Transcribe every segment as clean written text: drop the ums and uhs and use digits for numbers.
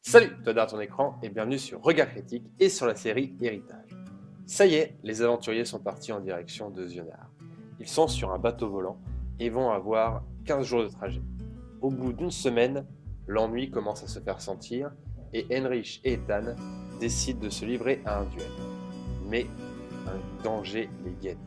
Salut, toi derrière ton écran et bienvenue sur Regard Critique et sur la série Héritage. Ça y est, les aventuriers sont partis en direction de Zionar. Ils sont sur un bateau volant et vont avoir 15 jours de trajet. Au bout d'une semaine, l'ennui commence à se faire sentir et Heinrich et Ethan décident de se livrer à un duel. Mais un danger les guette.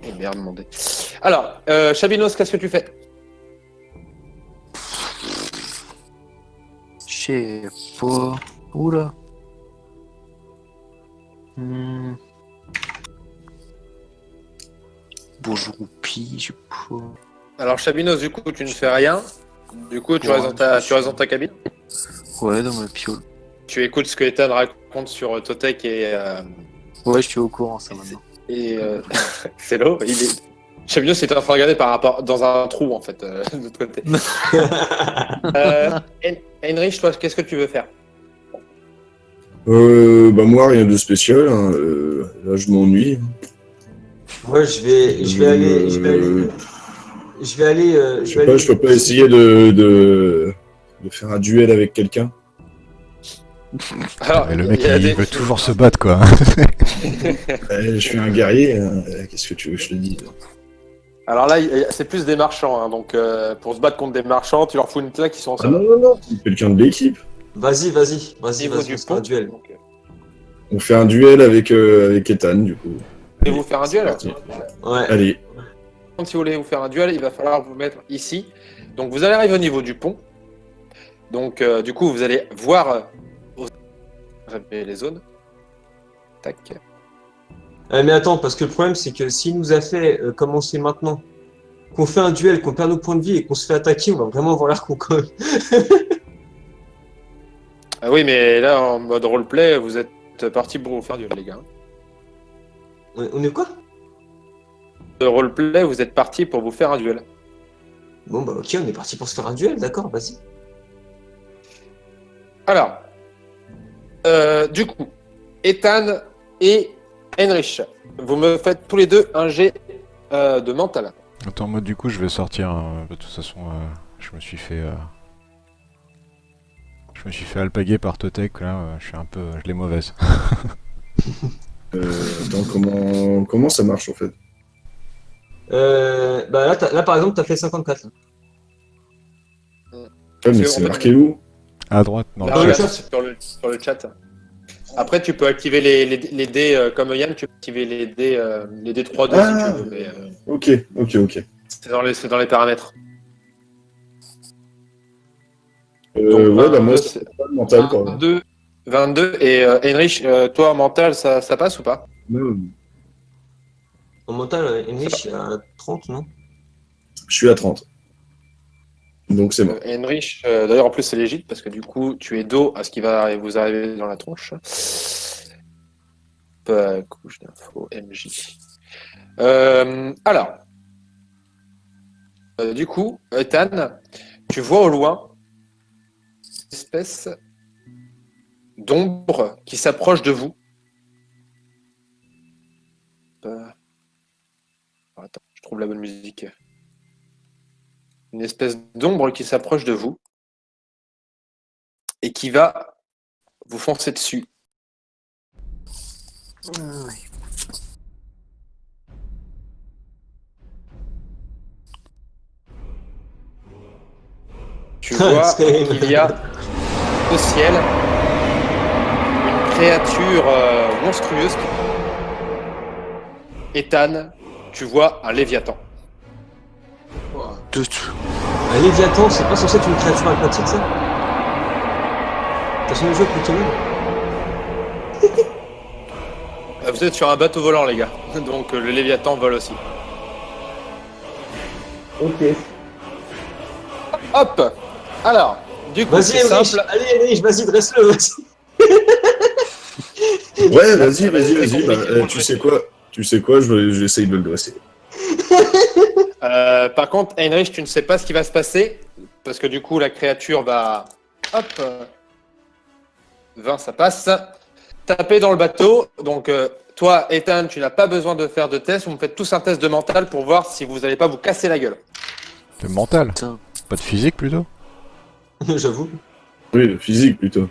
Et merde, demandé. Alors, Chabinos, qu'est-ce que tu fais? Je sais pas. Oula. Bon, je roupille, je sais pas. Alors, Chabinos, du coup, tu ne fais rien. Du coup, tu restes dans ta cabine. Ouais, dans ma piole. Tu écoutes ce que Ethan raconte sur Totek et Ouais, je suis au courant, ça maintenant. c'est l'eau. Chabinos était en train de regarder par rapport dans un trou en fait de l'autre côté. Heinrich, toi, qu'est-ce que tu veux faire? Moi, rien de spécial. Hein. Là, je m'ennuie. Ouais, je vais aller, Je sais pas, je peux pas essayer de faire un duel avec quelqu'un. Alors, le mec, il veut toujours se battre, quoi. Je suis un guerrier. Hein. Qu'est-ce que tu veux que je te dise? Alors là, c'est plus des marchands, hein, donc pour se battre contre des marchands, tu leur fous une claque, ils sont Ah non, quelqu'un de l'équipe. Vas-y, Niveau on du se fait un pont. duel. Donc, On fait un duel avec Ethan, du coup. vous faire un c'est duel? parti. Ouais. Allez. Si vous voulez vous faire un duel, il va falloir vous mettre ici. Donc vous allez arriver au niveau du pont. Donc du coup, vous allez voir les zones. Tac. Mais attends, parce que le problème, c'est que s'il nous a fait commencer maintenant, qu'on fait un duel, qu'on perd nos points de vie et qu'on se fait attaquer, on va vraiment avoir l'air con quand même. Ah oui, mais là, en mode roleplay, vous êtes parti pour vous faire duel, les gars. On est quoi? Roleplay, vous êtes parti pour vous faire un duel. Bon, bah ok, on est parti pour se faire un duel, d'accord, vas-y. Alors, du coup, Ethan et Heinrich, vous me faites tous les deux un jet de mental. Attends, moi, du coup, je vais sortir. De toute façon, je me suis fait alpaguer par Totek, là. Je l'ai mauvaise. Attends, comment ça marche en fait? Bah là, par exemple, t'as fait 54. Là. Ouais, mais c'est marqué où? À droite, non. Là, Dans le regarde, chat. sur le chat. Après, tu peux activer les dés, comme Yann, tu peux activer les dés 3-2 si tu veux. Mais, Ok. c'est dans les paramètres. Ouais, bah moi, 22, c'est pas le mental, quoi. 22 et Heinrich, toi en mental, ça passe ou pas? Non, En mental, Enrich, il est à 30, non? je suis à 30. Donc c'est bon. Heinrich, d'ailleurs en plus c'est légit parce que du coup tu es dos à ce qui va vous arriver dans la tronche. Couche d'info MJ. Alors, du coup, Ethan, tu vois au loin une espèce d'ombre qui s'approche de vous. Attends, je trouve la bonne musique. Une espèce d'ombre qui s'approche de vous et qui va vous foncez dessus. Tu vois C'est- qu'il y a au ciel une créature monstrueuse. Ethan, tu vois un léviathan. Un Léviathan, c'est pas censé être une créature aquatique, ça? T'as jamais joué avec Pokémon? Vous êtes sur un bateau volant, les gars. Donc le léviathan vole aussi. Ok. Hop. Alors, du coup, Vas-y, c'est Emrich, simple. allez, Emrich, vas-y, dresse-le, vas-y. Ouais, vas-y. Bah, compliqué. tu sais quoi, j'essaye de le dresser. Par contre, Heinrich, tu ne sais pas ce qui va se passer. Parce que du coup, la créature va. Hop. 20, ça passe. Taper dans le bateau. Donc, toi, Ethan, tu n'as pas besoin de faire de test. Vous me faites tous un test de mental pour voir si vous n'allez pas vous casser la gueule. C'est mental. Putain. Pas de physique plutôt? J'avoue. Oui, le physique plutôt.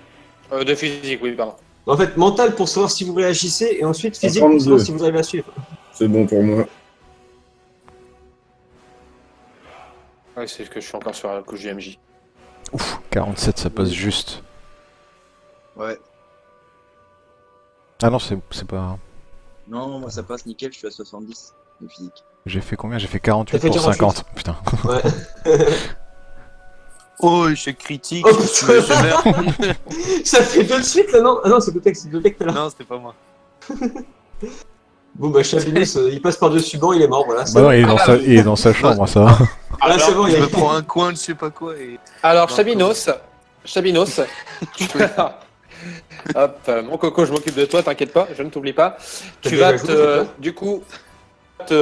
De physique, oui, pardon. En fait, mental pour savoir si vous réagissez, et ensuite physique pour 32. savoir si vous arrivez à suivre. C'est bon pour moi. Oui, c'est que je suis encore sur la couche JMJ. Ouf, 47, ça passe juste. Ouais. Ah non, c'est pas... Non, moi ça passe nickel, je suis à 70 de physique. J'ai fait combien? J'ai fait 48 T'as fait pour 48. 50. Putain. Ouais. Oh, échec critique. Oh putain. Ça fait deux de suite là, non? Ah non, c'est le texte qui est là. Non, c'était pas moi. Bon bah Chabinus, il passe par-dessus banc, il est mort, voilà. Bah non, il est dans sa chambre, ça va. Ah, c'est bon, il Je est me prends un coin de je sais pas quoi et. Alors, Non, Chabinos, hop, mon coco, je m'occupe de toi, t'inquiète pas, je ne t'oublie pas. T'as Tu déjà vas joué, te, c'est ça du coup, tu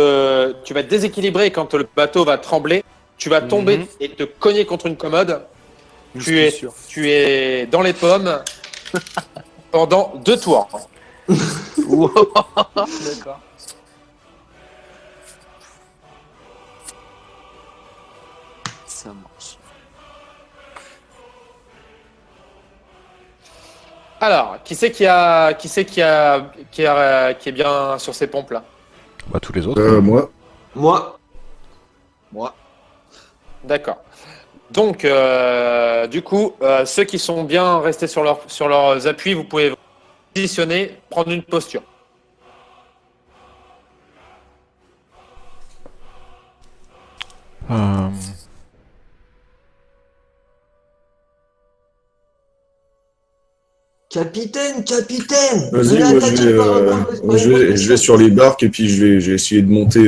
vas te déséquilibrer quand le bateau va trembler. Tu vas tomber et te cogner contre une commode. Tu es dans les pommes pendant 2 tours. D'accord. Ça marche. Alors, qui est bien sur ces pompes là? Bah tous les autres. Moi. Moi, Moi. D'accord. Donc, du coup, ceux qui sont bien restés sur leurs appuis, vous pouvez vous positionner, prendre une posture. Euh, capitaine. Vas-y, On est moi attaqué par un je vais sur les barques et puis je vais essayer de monter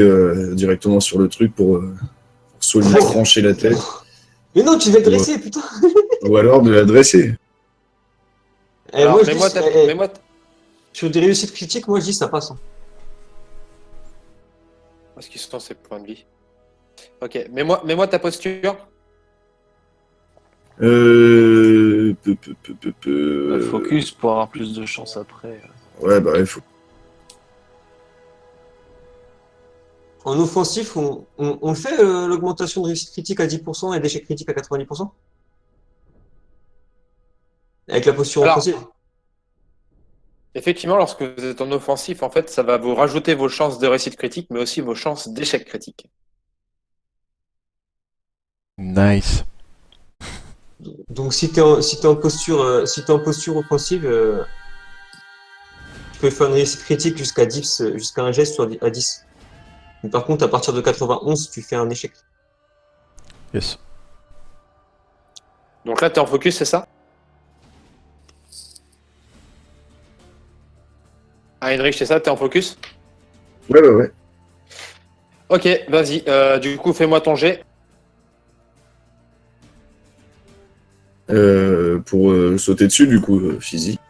directement sur le truc pour soit lui trancher la tête Mais non, tu vas te dresser, putain. ou alors de la dresser. Eh, Alors, moi, je dis, mets-moi sur des réussites critiques, moi je dis ça passe. Hein. Où est-ce qu'ils sont ces points de vie? Ok, mets-moi ta posture. Focus pour avoir plus de chance après. Ouais, bah il faut. En offensif, on fait l'augmentation de réussite critique à 10% et d'échec critique à 90%? Avec la posture Alors, offensive? Effectivement, lorsque vous êtes en offensif, en fait, ça va vous rajouter vos chances de réussite critique, mais aussi vos chances d'échec critique. Nice. Donc si t'es en posture offensive, tu peux faire une réussite critique jusqu'à 10, jusqu'à un geste à 10. Mais par contre, à partir de 91, tu fais un échec. Yes. Donc là, tu es en focus, c'est ça? Ah, Heinrich, c'est ça, tu es en focus? Ouais. Ok, vas-y. Du coup, fais-moi ton jet. Pour sauter dessus, du coup, physique.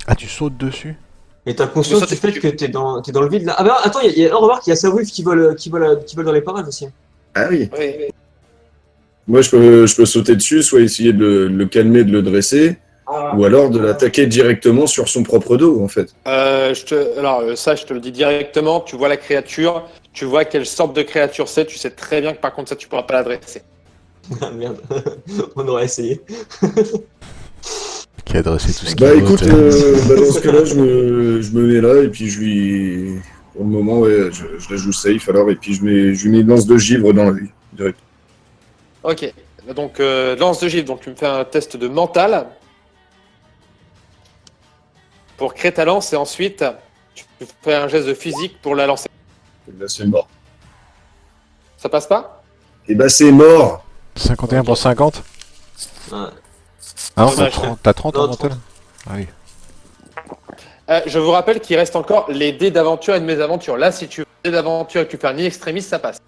Ah, tu sautes dessus? Et t'as conscience Mais du ça, fait que t'es dans le vide là. Ah bah attends, remarque, il y a Savouif qui vole dans les parages aussi. Ah oui. Oui, oui. Moi, je peux sauter dessus, soit essayer de le calmer, de le dresser, ou alors de l'attaquer directement sur son propre dos, en fait. Alors, ça, je te le dis directement. Tu vois la créature, tu vois quelle sorte de créature c'est. Tu sais très bien que par contre, ça, tu pourras pas l'adresser. Ah merde, on aurait essayé. Qui a dressé tout ce qui Bah vote. écoute, dans ce cas-là, je me mets là et puis je lui. Pour le moment, ouais, je la joue safe alors et puis je lui mets une lance de givre dans l'œil. Direct. Ok. Donc, lance de givre. Donc, tu me fais un test de mental. Pour créer ta lance et ensuite, tu fais un geste de physique pour la lancer. Et là, c'est mort. Ça passe pas? Et bah, c'est mort. 51 pour 50? Ouais. Ah non, t'as Dommage. 30, t'as 30 en Non, mental? 30. Ah oui. Je vous rappelle qu'il reste encore les dés d'aventure et de mésaventure. Là, si tu veux des dés d'aventure et que tu fais un extrémiste, ça passe.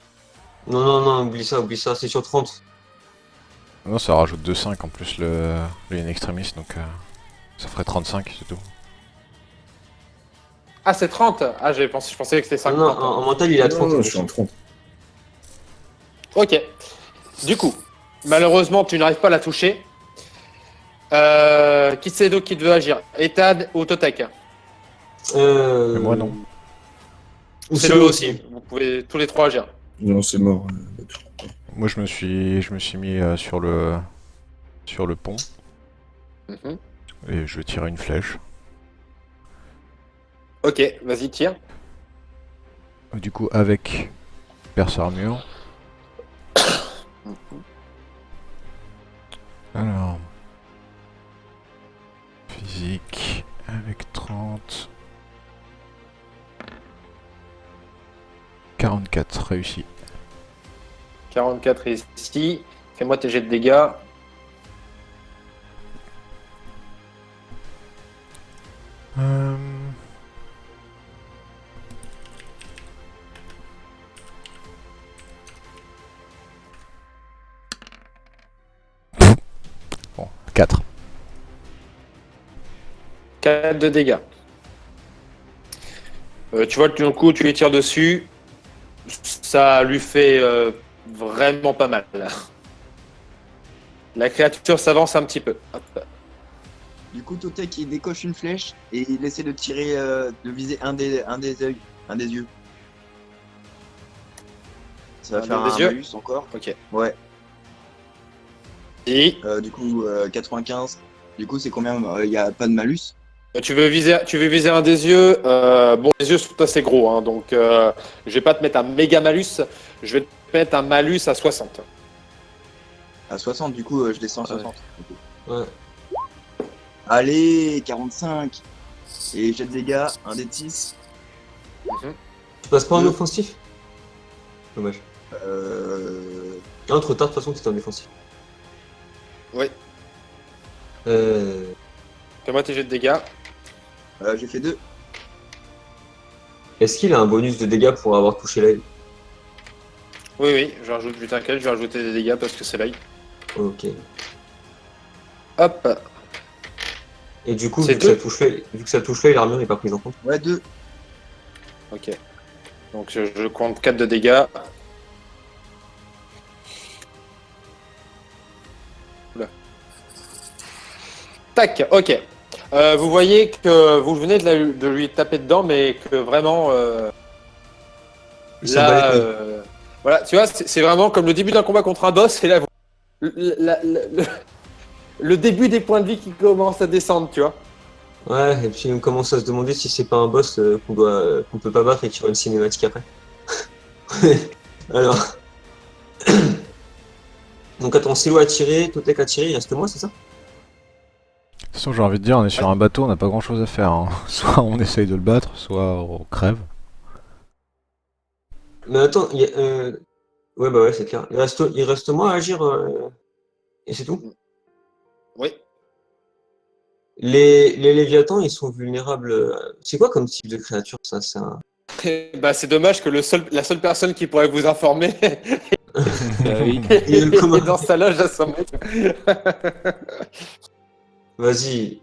Non, oublie ça, c'est sur 30. Non, ça rajoute 2,5 en plus le in extremis, donc ça ferait 35, c'est tout. Ah, c'est 30. Ah, je pensais que c'était 50. Non, en mental, il a 30. Non, je suis en 30. Ok. Du coup, malheureusement, tu n'arrives pas à la toucher. Qui c'est donc qui veut agir? Ethan ou Totek? Mais moi, non. Ou C'est le aussi. Vous pouvez tous les trois agir. Non, c'est mort. Moi, je me suis mis sur le pont Mhm. et je vais tirer une flèche. Ok, vas-y, tire. Du coup, avec perce armure. Alors, physique avec 30. 44 réussi. 44 ici. Fais-moi tes jets de dégâts. Bon, 4. 4 de dégâts. Tu vois, d'un coup, tu lui tires dessus. Ça lui fait vraiment pas mal. La créature s'avance un petit peu. Hop. Du coup, Totek, il décoche une flèche et il essaie de tirer, de viser un des yeux. Un des yeux. Ça va Un faire des un yeux malus encore. Ok. Ouais. Et Du coup, 95. Du coup, c'est combien? Il n'y a pas de malus. tu veux viser un des yeux. Bon, les yeux sont assez gros, hein, donc je vais pas te mettre un méga malus. Je vais te mettre un malus à 60. À 60, du coup, je descends à 60. Ouais. Allez, 45. Et jet de dégâts, un des 6. Tu passes pas en Deux. offensif? Dommage. Non, trop tard, de toute façon, c'était en défensif. Oui. Fais-moi tes jets de dégâts. J'ai fait 2. Est-ce qu'il a un bonus de dégâts pour avoir touché l'œil? Oui, je rajoute, je t'inquiète, je vais rajouter des dégâts parce que c'est l'œil. Ok. Hop. Et du coup, C'est vu que ça touche l'œil, l'armure n'est pas prise en compte. Ouais, 2. Ok. Donc je compte 4 de dégâts. Oula. Tac, ok. Vous voyez que vous venez de lui taper dedans, mais que vraiment... Il s'en bat les couilles. voilà, tu vois, c'est vraiment comme le début d'un combat contre un boss, et là, le début des points de vie qui commencent à descendre, tu vois. Ouais, et puis on commence à se demander si c'est pas un boss qu'on peut pas battre et qu'il y aura une cinématique après. Alors. Donc attends, Silo a tiré, Totek a tiré, il reste que moi, c'est ça? De toute façon, j'ai envie de dire, on est sur un bateau, on n'a pas grand chose à faire. Hein. Soit on essaye de le battre, soit on crève. Mais attends, ouais, bah ouais, c'est clair. Il reste moi à agir, et c'est tout. Oui. Les Léviathans, ils sont vulnérables. C'est quoi comme type de créature, ça? C'est un... Bah, c'est dommage que la seule personne qui pourrait vous informer oui. est dans sa loge à 100 mètres. Vas-y.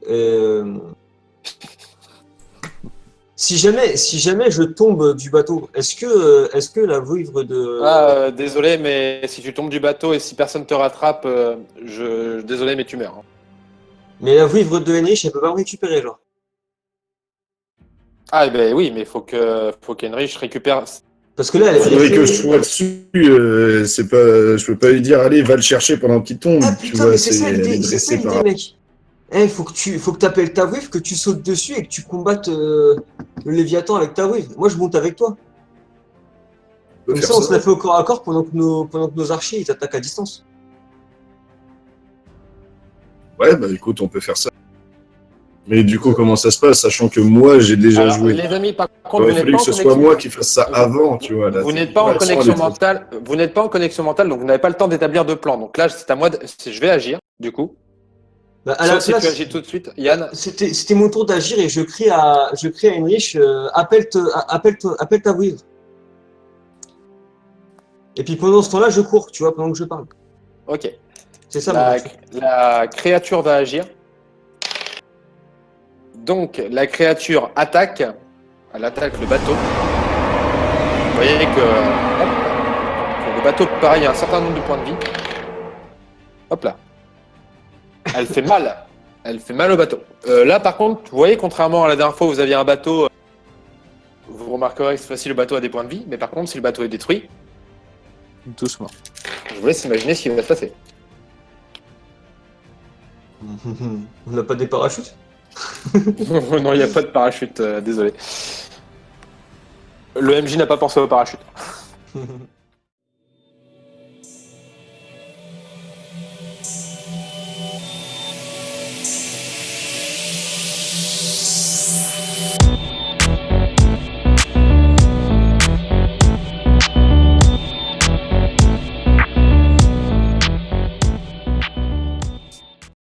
Si jamais je tombe du bateau, est-ce que la vouivre de... Ah, désolé, mais si tu tombes du bateau et si personne te rattrape, désolé, mais tu meurs. Hein. Mais la vouivre de Henrich, elle peut pas me récupérer, genre. Ah, ben oui, mais faut qu'Henrich récupère. Parce que là, elle Il est faudrait blessée. que je sois dessus. C'est pas, je peux pas lui dire, allez, va le chercher pendant qu'il tombe. Ah tu putain, vois, mais c'est ça elle est l'idée, dressée par. mec. faut que tu appelles ta wave, que tu sautes dessus et que tu combattes le Léviathan avec ta wave. Moi, je monte avec toi. On peut Comme faire ça, on ça. se la fait au corps à corps pendant que nos archers ils attaquent à distance. Ouais, bah écoute, on peut faire ça. Mais du coup, comment ça se passe, sachant que moi, j'ai déjà Alors, joué. les amis, par Il contre, aurait vous n'êtes fallu pas que en ce soit connexion. moi qui fasse ça avant, tu vois. Là, Vous n'êtes pas en l'action, connexion elle est trop- mentale. Vous n'êtes pas en connexion mentale, donc vous n'avez pas le temps d'établir de plan. Donc là, c'est à moi. Je vais agir, du coup. Bah, à la Sauf si tu place, agis tout de suite, Yann. c'était mon tour d'agir et je crie à Heinrich, appelle ta wave. Et puis pendant ce temps-là, je cours, tu vois, pendant que je parle. Ok. C'est ça mon La, action. la créature va agir. Donc, la créature attaque. Elle attaque le bateau. Vous voyez que hop, le bateau, pareil, a un certain nombre de points de vie. Hop là. Elle fait mal. Elle fait mal au bateau. Là, par contre, vous voyez, contrairement à la dernière fois où vous aviez un bateau, vous remarquerez que cette fois-ci, le bateau a des points de vie. Mais par contre, si le bateau est détruit, Tous morts. je vous laisse imaginer ce qui va se passer. On n'a pas des parachutes? Non, il n'y a pas de parachute, désolé. Le MJ n'a pas pensé au parachute.